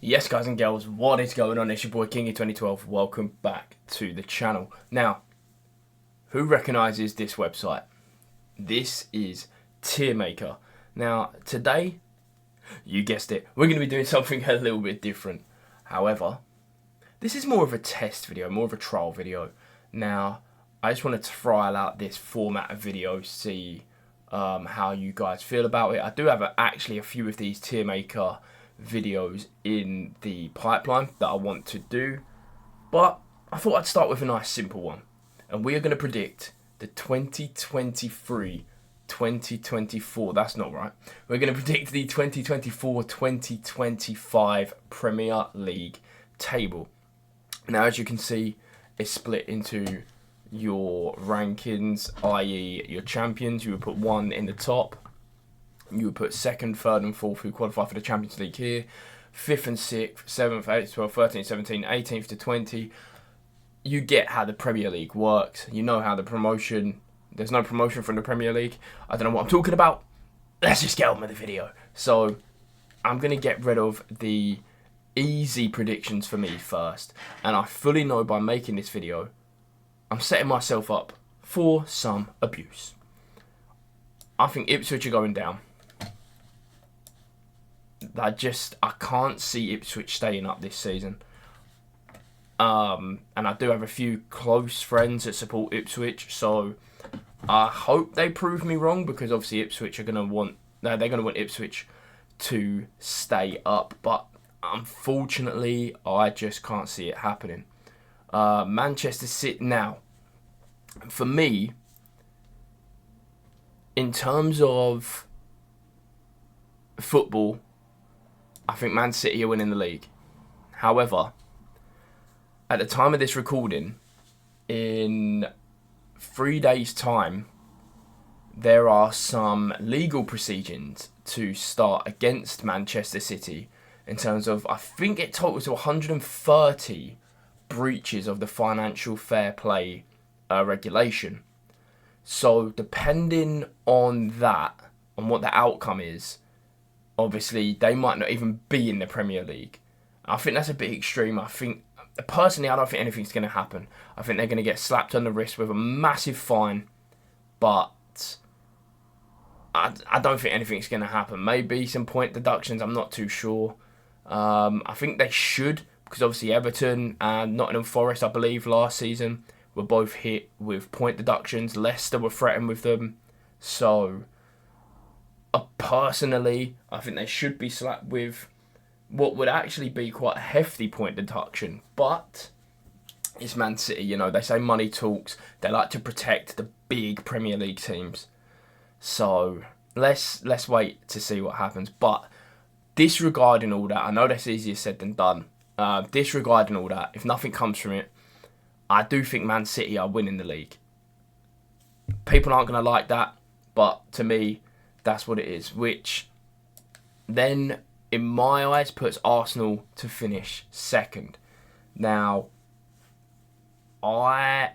Yes, guys and girls, what is going on? It's your boy Kingy 2012. Welcome back to the channel. Now, who recognises this website? This is Tier Maker. Now, today, you guessed it, we're going to be doing something a little bit different. However, this is more of a test video, more of a trial video. Now, I just want to trial out this format of video, see how you guys feel about it. I do have actually a few of these Tier Maker videos in the pipeline that I want to do, but I thought I'd start with a nice simple one, and we are going to predict the 2023-2024, that's not right, we're going to predict the 2024-2025 Premier League table. Now, as you can see, it's split into your rankings, i.e. your champions. You would put one in the top. You would put second, third and fourth who qualify for the Champions League here. 5th and 6th, 7th, 8th, 12th, 13th, 17th, 18th to 20. You get how the Premier League works. You know how the promotion... There's no promotion from the Premier League. I don't know what I'm talking about. Let's just get on with the video. So, I'm going to get rid of the easy predictions for me first. And I fully know by making this video, I'm setting myself up for some abuse. I think Ipswich are going down. I can't see Ipswich staying up this season. And I do have a few close friends that support Ipswich, so I hope they prove me wrong, because obviously Ipswich are going to want... they're going to want Ipswich to stay up, but unfortunately I just can't see it happening. Manchester City now, for me, in terms of football, I think Man City are winning the league. However, at the time of this recording, in 3 days' time, there are some legal proceedings to start against Manchester City in terms of, I think it totals to 130 breaches of the financial fair play regulation. So depending on that, on what the outcome is, obviously they might not even be in the Premier League. I think that's a bit extreme. Personally, I don't think anything's going to happen. I think they're going to get slapped on the wrist with a massive fine, but I don't think anything's going to happen. Maybe some point deductions, I'm not too sure. I think they should, because obviously Everton and Nottingham Forest, I believe, last season were both hit with point deductions. Leicester were threatened with them. So, personally, I think they should be slapped with what would actually be quite a hefty point deduction. But it's Man City, you know, they say money talks. They like to protect the big Premier League teams. So, let's wait to see what happens. But disregarding all that, I know that's easier said than done. Disregarding all that, if nothing comes from it, I do think Man City are winning the league. People aren't going to like that, but to me, that's what it is. Which then, in my eyes, puts Arsenal to finish second. Now, I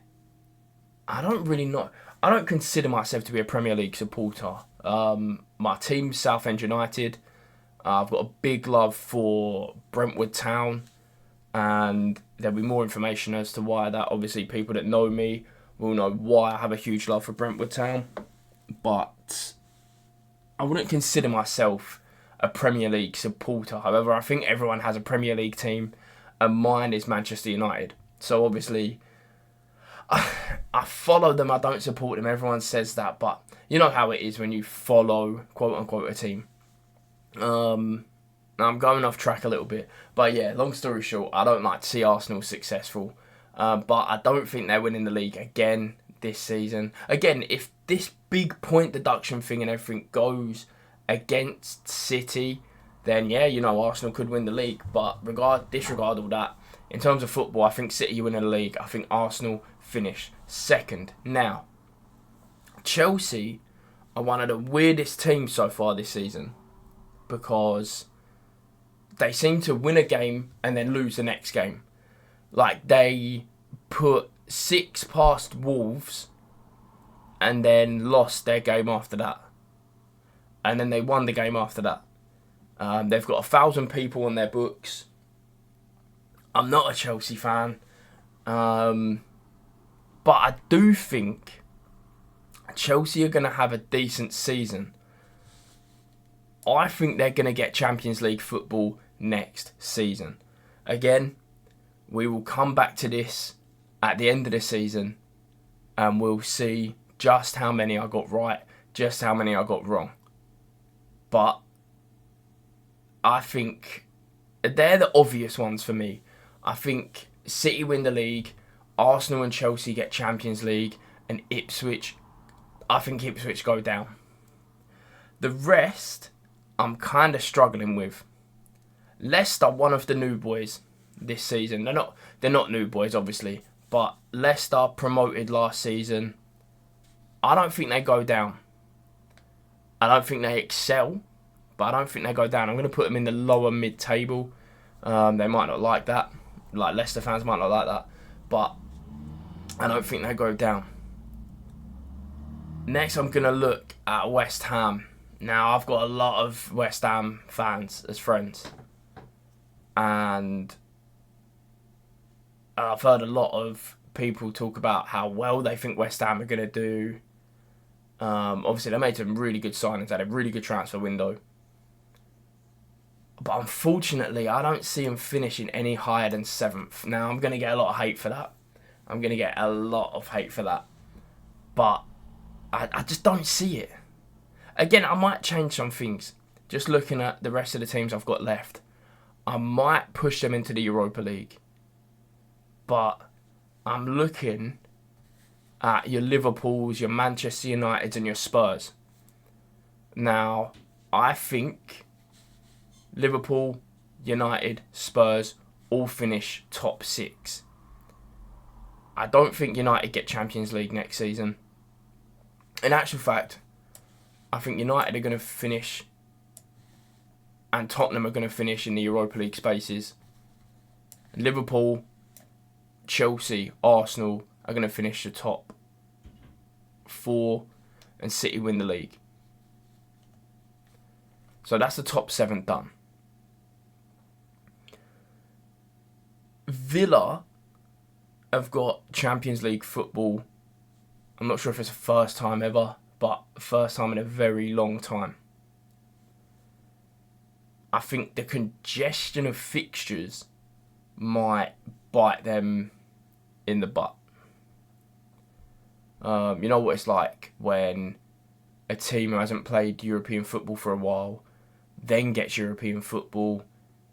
don't really know. I don't consider myself to be a Premier League supporter. My team's Southend United. I've got a big love for Brentwood Town, and there'll be more information as to why that. Obviously, people that know me will know why I have a huge love for Brentwood Town, but I wouldn't consider myself a Premier League supporter. However, I think everyone has a Premier League team, and mine is Manchester United. So obviously, I follow them, I don't support them. Everyone says that, but you know how it is when you follow, quote-unquote, a team. I'm going off track a little bit, but yeah, long story short, I don't like to see Arsenal successful, but I don't think they're winning the league again this season. Again, if this big point deduction thing and everything goes against City, then yeah, you know, Arsenal could win the league, but disregard all that. In terms of football, I think City win the league. I think Arsenal finish second. Now, Chelsea are one of the weirdest teams so far this season, because they seem to win a game and then lose the next game. Like, they put 6 past Wolves and then lost their game after that. And then they won the game after that. They've got 1,000 people on their books. I'm not a Chelsea fan. But I do think Chelsea are going to have a decent season. I think they're going to get Champions League football next season. Again, we will come back to this at the end of the season and we'll see just how many I got right, just how many I got wrong. But I think they're the obvious ones for me. I think City win the league, Arsenal and Chelsea get Champions League, and I think Ipswich go down. The rest, I'm kind of struggling with. Leicester, one of the new boys this season. They're not new boys, obviously, but Leicester promoted last season. I don't think they go down. I don't think they excel, but I don't think they go down. I'm going to put them in the lower mid-table. They might not like that. Like, Leicester fans might not like that. But I don't think they go down. Next, I'm going to look at West Ham. Now, I've got a lot of West Ham fans as friends. And I've heard a lot of people talk about how well they think West Ham are going to do. Obviously, they made some really good signings. Had a really good transfer window. But unfortunately, I don't see them finishing any higher than 7th. Now, I'm going to get a lot of hate for that. But I just don't see it. Again, I might change some things. Just looking at the rest of the teams I've got left, I might push them into the Europa League. But I'm looking at your Liverpools, your Manchester Uniteds and your Spurs. Now, I think Liverpool, United, Spurs all finish top 6. I don't think United get Champions League next season. In actual fact, I think United are going to finish and Tottenham are going to finish in the Europa League spaces. Liverpool, Chelsea, Arsenal are going to finish the top 4 and City win the league. So that's the top 7 done. Villa have got Champions League football. I'm not sure if it's the first time ever, but first time in a very long time. I think the congestion of fixtures might bite them in the butt. You know what it's like when a team who hasn't played European football for a while then gets European football.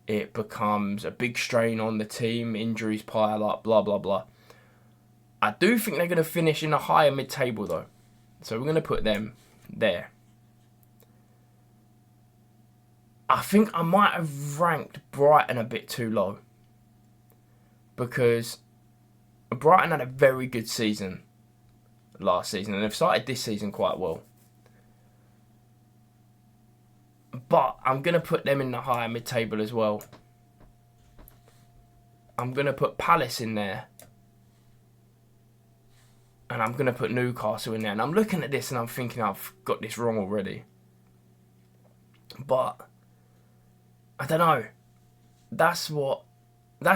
It becomes a big strain on the team, injuries pile up, blah, blah, blah. I do think they're going to finish in a higher mid-table, though. So we're going to put them there. I think I might have ranked Brighton a bit too low. Because Brighton had a very good season last season. And they've started this season quite well. But I'm going to put them in the higher mid-table as well. I'm going to put Palace in there. And I'm going to put Newcastle in there. And I'm looking at this and I'm thinking I've got this wrong already. But I don't know. That's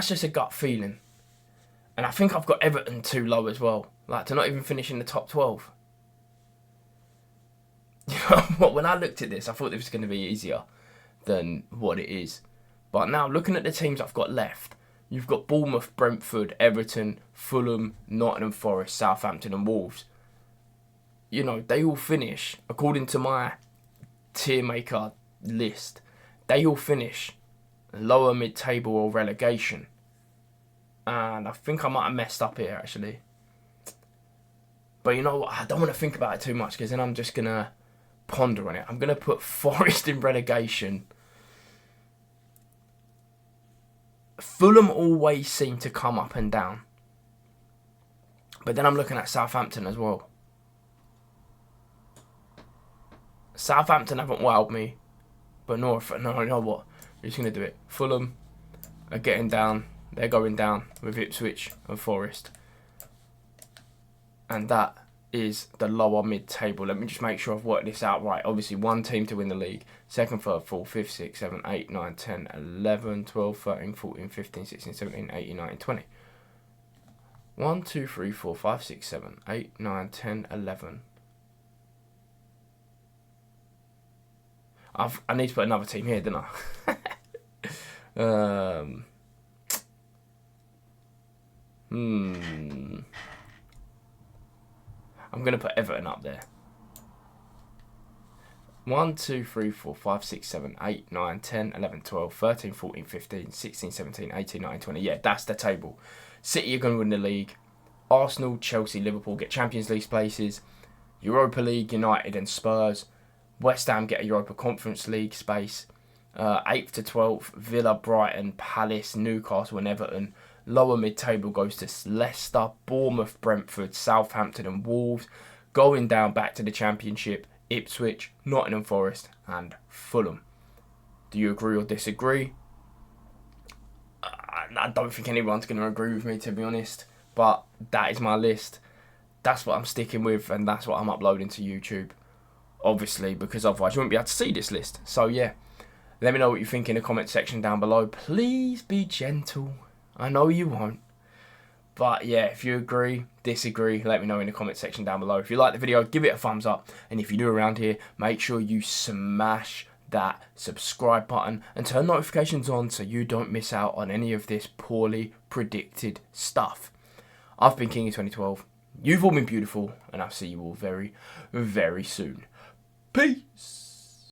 just a gut feeling. And I think I've got Everton too low as well. Like, to not even finish in the top 12. You know what? When I looked at this, I thought this was going to be easier than what it is. But now, looking at the teams I've got left, you've got Bournemouth, Brentford, Everton, Fulham, Nottingham Forest, Southampton and Wolves. You know, they all finish, according to my tier maker list, they all finish lower mid-table or relegation. And I think I might have messed up here, actually. But you know what? I don't want to think about it too much because then I'm just going to ponder on it. I'm going to put Forest in relegation. Fulham always seem to come up and down. But then I'm looking at Southampton as well. Southampton haven't wowed me. But no, you know what? I'm just going to do it. Fulham are getting down. They're going down with Ipswich and Forest. And that is the lower mid-table. Let me just make sure I've worked this out right. Obviously, one team to win the league. Second, third, fourth, fifth, sixth, seventh, 8, 9, 10, 11, 12, 13, 14, 15, 16, 17, 18, 19, 20. 1, 2, 3, 4, 5, 6, 7, 8, 9, 10, 11. I need to put another team here, don't I? I'm going to put Everton up there. 1, 2, 3, 4, 5, 6, 7, 8, 9, 10, 11, 12, 13, 14, 15, 16, 17, 18, 19, 20. Yeah, that's the table. City are going to win the league. Arsenal, Chelsea, Liverpool get Champions League places. Europa League, United and Spurs. West Ham get a Europa Conference League space. 8th to 12th, Villa, Brighton, Palace, Newcastle and Everton. Lower mid-table goes to Leicester, Bournemouth, Brentford, Southampton and Wolves. Going down back to the Championship, Ipswich, Nottingham Forest and Fulham. Do you agree or disagree? I don't think anyone's going to agree with me, to be honest. But that is my list. That's what I'm sticking with and that's what I'm uploading to YouTube. Obviously, because otherwise you wouldn't be able to see this list. So yeah, let me know what you think in the comment section down below. Please be gentle. I know you won't. But yeah, if you agree, disagree, let me know in the comment section down below. If you like the video, give it a thumbs up. And if you're new around here, make sure you smash that subscribe button and turn notifications on so you don't miss out on any of this poorly predicted stuff. I've been King of 2012. You've all been beautiful. And I'll see you all very, very soon. Peace.